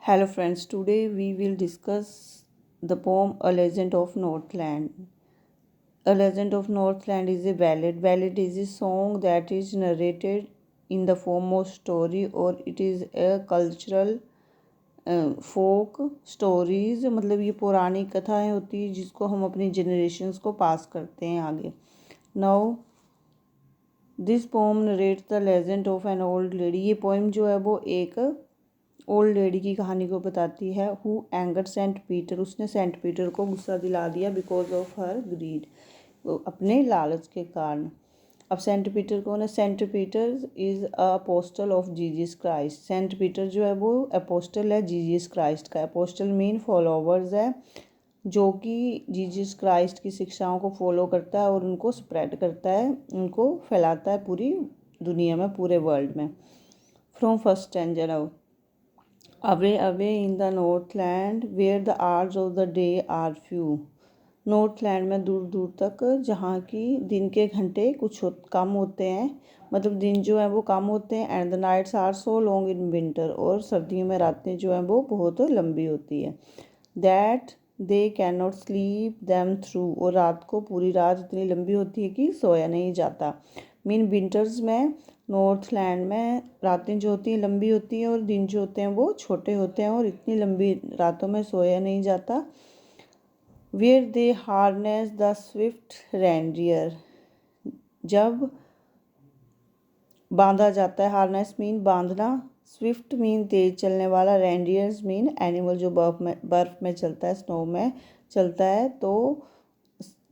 Hello friends, today we will discuss the poem A Legend of Northland. A Legend of Northland is a ballad. Ballad is a song that is narrated in the form of story or it is a cultural folk stories मतलब ये पुरानी कथाएं होती हैं जिसको हम अपनी generations को पास करते हैं आगे. Now this pome narrates the legend of an old lady. ये पोइम जो है वो एक ओल्ड लेडी की कहानी को बताती है. Who angered Saint Peter. उसने सेंट पीटर को गुस्सा दिला दिया बिकॉज ऑफ हर ग्रीड. अपने लालच के कारण. अब सेंट पीटर कौन है? Saint Peter is apostle of Jesus Christ. Saint Peter जो है वो अपोस्टल है जीसस क्राइस्ट का. अपोस्टल मीन फॉलोवर्स है जो कि जीसस क्राइस्ट की शिक्षाओं को फॉलो करता है और उनको स्प्रेड करता है, उनको फैलाता है पूरी दुनिया में, पूरे वर्ल्ड में. From first stanza now. Away, away in the northland where the hours of the day are few. Northland में दूर दूर तक जहाँ की दिन के घंटे कुछ कम होते हैं, मतलब दिन जो है वो कम होते हैं. And the nights are so long in winter. और सर्दियों में रातें जो हैं वो बहुत लंबी होती है. That they can not sleep them through. और रात को पूरी रात इतनी लंबी होती है कि सोया नहीं जाता. मीन विंटर्स में नॉर्थलैंड में रातें जो होती हैं लंबी होती हैं और दिन जो होते हैं वो छोटे होते हैं और इतनी लंबी रातों में सोया नहीं जाता. Where they harness the swift reindeer. जब बांधा जाता है, हार्नेस मीन बांधना, स्विफ्ट मीन तेज चलने वाला, रेंडियर्स मीन एनिमल जो बर्फ में चलता है, स्नो में चलता है. तो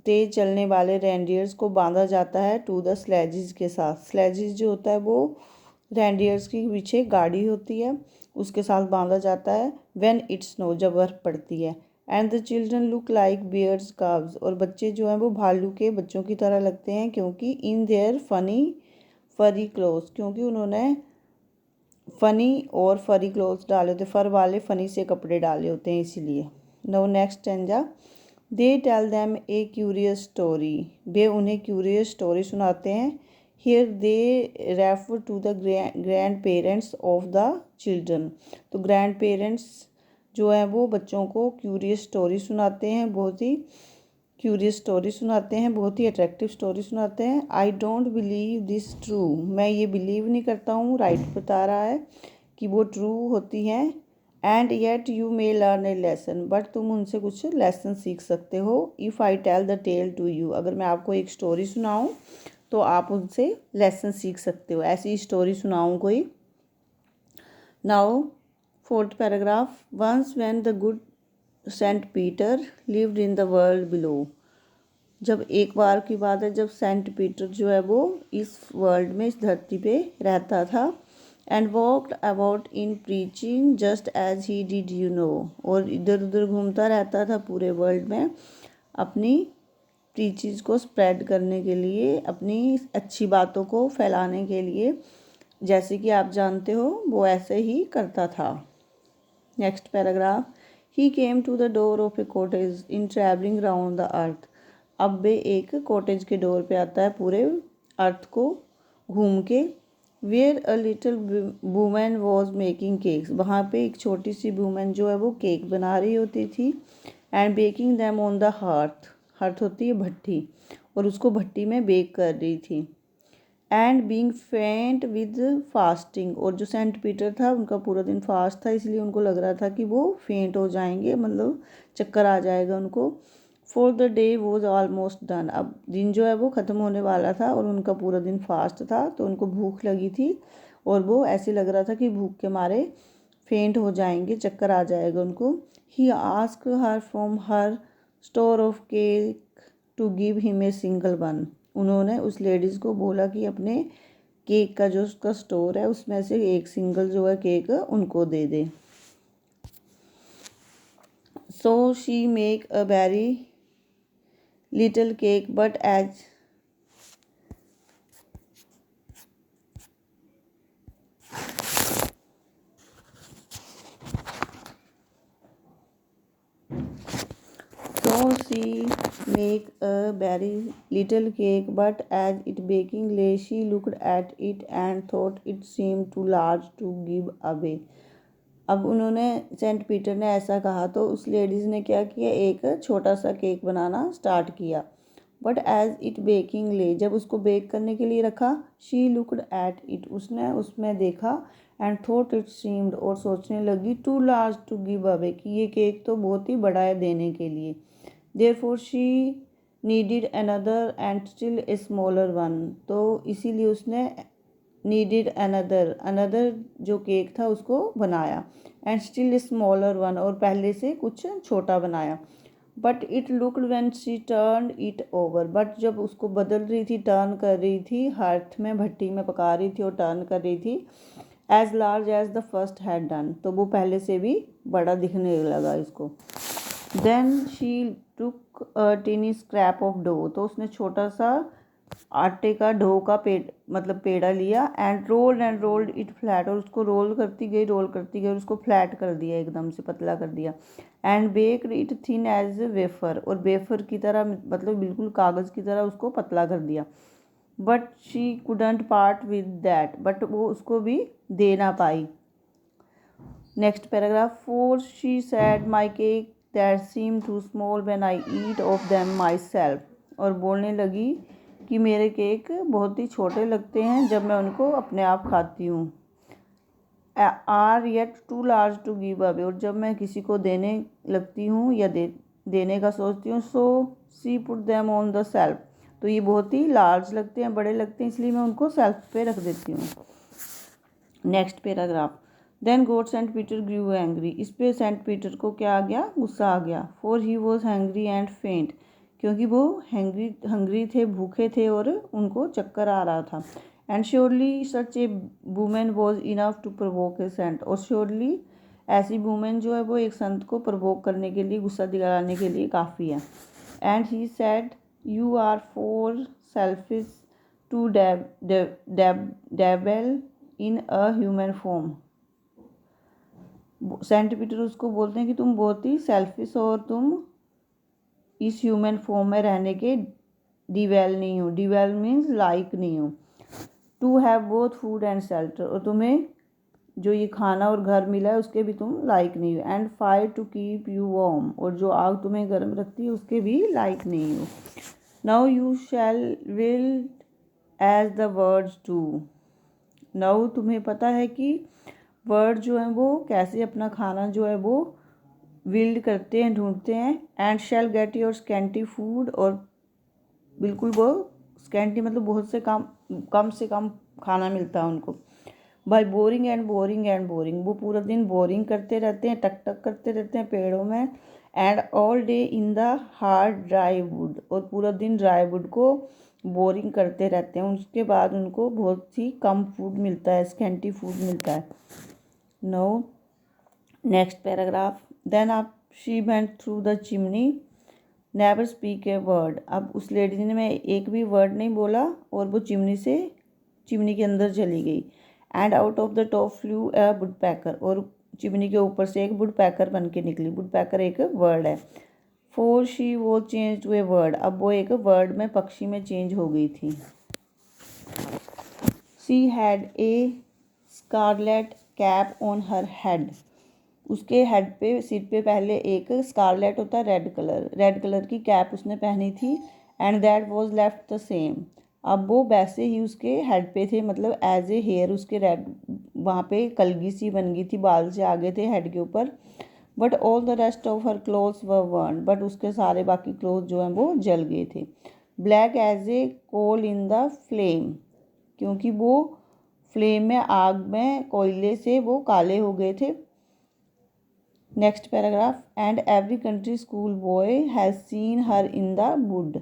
तेज चलने वाले रेंडियर्स को बांधा जाता है टू द स्लेजिस के साथ. स्लेजिस जो होता है वो रेंडियर्स के पीछे गाड़ी होती है, उसके साथ बांधा जाता है. व्हेन इट स्नो, जब बर्फ पड़ती है. And the children look like bears cows. और बच्चे जो हैं वो भालू के बच्चों की तरह लगते हैं क्योंकि इन देयर फरी क्लोथ्स, क्योंकि उन्होंने फनी और फरी क्लोथ्स डाले होते, फर वाले फनी से कपड़े डाले होते हैं इसीलिए. नो next stanza. They tell them a curious story. वे उन्हें क्यूरियस स्टोरी सुनाते हैं. Here they refer to the grandparents of the children. तो ग्रैंड पेरेंट्स जो हैं वो बच्चों को क्यूरियस स्टोरी सुनाते हैं, बहुत ही क्यूरियस स्टोरी सुनाते हैं, बहुत ही अट्रैक्टिव स्टोरी सुनाते हैं. I don't believe this true. मैं ये बिलीव नहीं करता हूँ, राइट बता रहा है कि वो ट्रू होती हैं. And yet you may learn a lesson. But तुम उनसे कुछ लेसन सीख सकते हो. If I tell the tale to you. अगर मैं आपको एक स्टोरी सुनाऊँ तो आप उनसे लेसन सीख सकते हो. ऐसी स्टोरी सुनाऊँ कोई. Now fourth paragraph. Once when the good Saint Peter lived in the world below. जब एक बार की बात है जब सेंट पीटर जो है वो इस वर्ल्ड में, इस धरती पे रहता था. And walked about in preaching just as he did you know. और इधर उधर घूमता रहता था पूरे वर्ल्ड में अपनी प्रीचिंग को स्प्रेड करने के लिए, अपनी अच्छी बातों को फैलाने के लिए. जैसे कि आप जानते हो वो ऐसे ही करता था. Next paragraph. He came to the door of a cottage in travelling round the earth. अब वे एक कॉटेज के डोर पे आता है पूरे अर्थ को घूम के. Where a little women was making cakes. वहाँ पे एक छोटी सी वुमेन जो है वो केक बना रही होती थी. And baking them on the hearth. Hearth होती है भट्टी, और उसको भट्टी में बेक कर रही थी. एंड बीइंग फेंट विद फास्टिंग. और जो सेंट पीटर था उनका पूरा दिन फास्ट था, इसलिए उनको लग रहा था कि वो फेंट हो जाएंगे, मतलब चक्कर आ जाएगा उनको. For the day was almost done. अब दिन जो है वो ख़त्म होने वाला था और उनका पूरा दिन फास्ट था, तो उनको भूख लगी थी और वो ऐसे लग रहा था कि भूख के मारे फेंट हो जाएंगे, चक्कर आ जाएगा उनको. He ask her from her store of cake to give him a single one. उन्होंने उस लेडीज़ को बोला कि अपने केक का जो उसका स्टोर है उसमें से एक सिंगल जो है केक उनको दे दे. So she make a very little cake but as so she make a very little cake but as it baking lay she looked at it and thought it seemed too large to give away. अब उन्होंने Saint Peter ने ऐसा कहा तो उस ladies ने क्या किया, एक छोटा सा केक बनाना स्टार्ट किया। बट एज इट बेकिंग ले, जब उसको बेक करने के लिए रखा, शी लुकड एट इट, उसने उसमें देखा, एंड थॉट इट सीम्ड, और सोचने लगी, too large to give away, कि ये केक तो बहुत ही बड़ा है देने के लिए। Therefore she needed another and still a smaller one, तो इसीलिए उसने नीडिड अनदर जो केक था उसको बनाया, एंड स्टिल स्मॉलर वन, और पहले से कुछ छोटा बनाया। But it looked when she turn it over, but जब उसको बदल रही थी, टर्न कर रही थी, हाथ में भट्टी में पका रही थी और टर्न कर रही थी, as large as the first had done, तो वो पहले से भी बड़ा दिखने लगा इसको। Then she took a tiny scrap of dough, तो उसने छोटा सा आटे का डो का पेड़ा लिया, एंड रोल्ड इट फ्लैट, और उसको रोल करती गई और उसको फ्लैट कर दिया, एकदम से पतला कर दिया। And baked it thin as wafer, और वेफर की तरह मतलब बिल्कुल कागज़ की तरह उसको पतला कर दिया। But she couldn't part with that, but वो उसको भी दे ना पाई। Next paragraph, for she said my cake that seem too small when I eat of them myself, और बोलने लगी कि मेरे केक बहुत ही छोटे लगते हैं जब मैं उनको अपने आप खाती हूँ। Are yet too large to give away, और जब मैं किसी को देने लगती हूँ या देने का सोचती हूँ, so she put them on the shelf, तो ये बहुत ही लार्ज लगते हैं, बड़े लगते हैं, इसलिए मैं उनको सेल्फ पे रख देती हूँ। Next paragraph, then God Saint Peter grew angry, इस पे सेंट पीटर को क्या आ गया, गुस्सा आ गया। For he was hangry and फेंट, क्योंकि वो हंग्री थे, भूखे थे और उनको चक्कर आ रहा था। And surely such a women was enough to provoke a saint, और श्योरली ऐसी वुमेन जो है वो एक संत को प्रोवोक करने के लिए, गुस्सा दिलाने के लिए काफ़ी है। And he said, you are for selfish to dwell in a human form. Saint Peter उसको बोलते हैं कि तुम बहुत ही सेल्फिश हो, और तुम इस ह्यूमन फॉर्म में रहने के डिवेल नहीं हो। डिवेल मीन्स लाइक नहीं हो। To have both food and shelter, और तुम्हें जो ये खाना और घर मिला है उसके भी तुम लाइक नहीं हो। And fire to keep you warm, और जो आग तुम्हें गर्म रखती है उसके भी लाइक नहीं हो। Now you shall will as the words do, नाउ तुम्हें पता है कि वर्ड जो है वो कैसे अपना खाना जो है वो विल्ड करते हैं, ढूंढते हैं। And shall get your scanty food, और बिल्कुल वो स्कैंटी मतलब बहुत से कम खाना मिलता है उनको। By boring and boring and boring, वो पूरा दिन बोरिंग करते रहते हैं, टक टक करते रहते हैं पेड़ों में। And all day in the hard dry would, और पूरा दिन ड्राई वुड को बोरिंग करते रहते हैं। उसके बाद उनको बहुत ही कम फूड मिलता है, स्कैंटी फूड मिलता है। नो नेक्स्ट पैराग्राफ, देन आप she went through the chimney never speak a word, अब उस लेडी ने मैं एक भी वर्ड नहीं बोला और वो चिमनी के अंदर चली गई। And out of the top flew a woodpecker, और चिमनी के ऊपर से एक वुड पैकर बन के निकली। वुड पैकर एक वर्ड है। फोर शी वो चेंज टू ए वर्ड, अब वो एक वर्ड में पक्षी में चेंज हो गई थी। She had a scarlet cap on her head, उसके हेड पे, सिर पे पहले एक स्कारलेट होता है रेड कलर की कैप उसने पहनी थी। And that was left the same, अब वो वैसे ही उसके हेड पे थे, मतलब एज ए हेयर उसके रेड वहाँ पे कलगी सी बन गई थी, बाल से आगे थे हेड के ऊपर। But all the rest of her clothes were burn, but उसके सारे बाकी क्लोथ जो हैं वो जल गए थे। Black as a coal in the flame, क्योंकि वो फ्लेम में, आग में, कोयले से वो काले हो गए थे। Next paragraph, and every country school boy has seen her in the wood,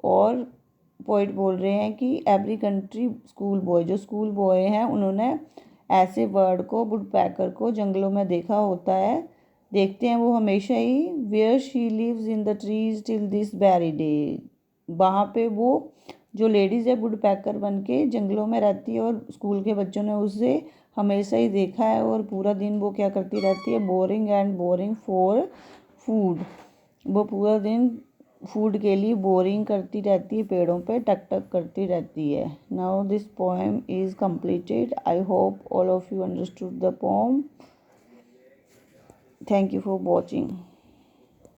और पोइट बोल रहे हैं कि एवरी कंट्री स्कूल बॉय, जो स्कूल बॉय हैं उन्होंने ऐसे बर्ड को, वुड पैकर को जंगलों में देखा होता है, देखते हैं वो हमेशा ही। Where she lives in the trees till this very day, वहाँ पे वो जो लेडीज़ है वुड पैकर बन के जंगलों में रहती है, और स्कूल के बच्चों ने उसे हमेशा ही देखा है, और पूरा दिन वो क्या करती रहती है, boring and boring for food, वो पूरा दिन फूड के लिए बोरिंग करती रहती है, पेड़ों पे टक टक करती रहती है। Now this poem is completed. I hope all of you understood the poem. Thank you for watching.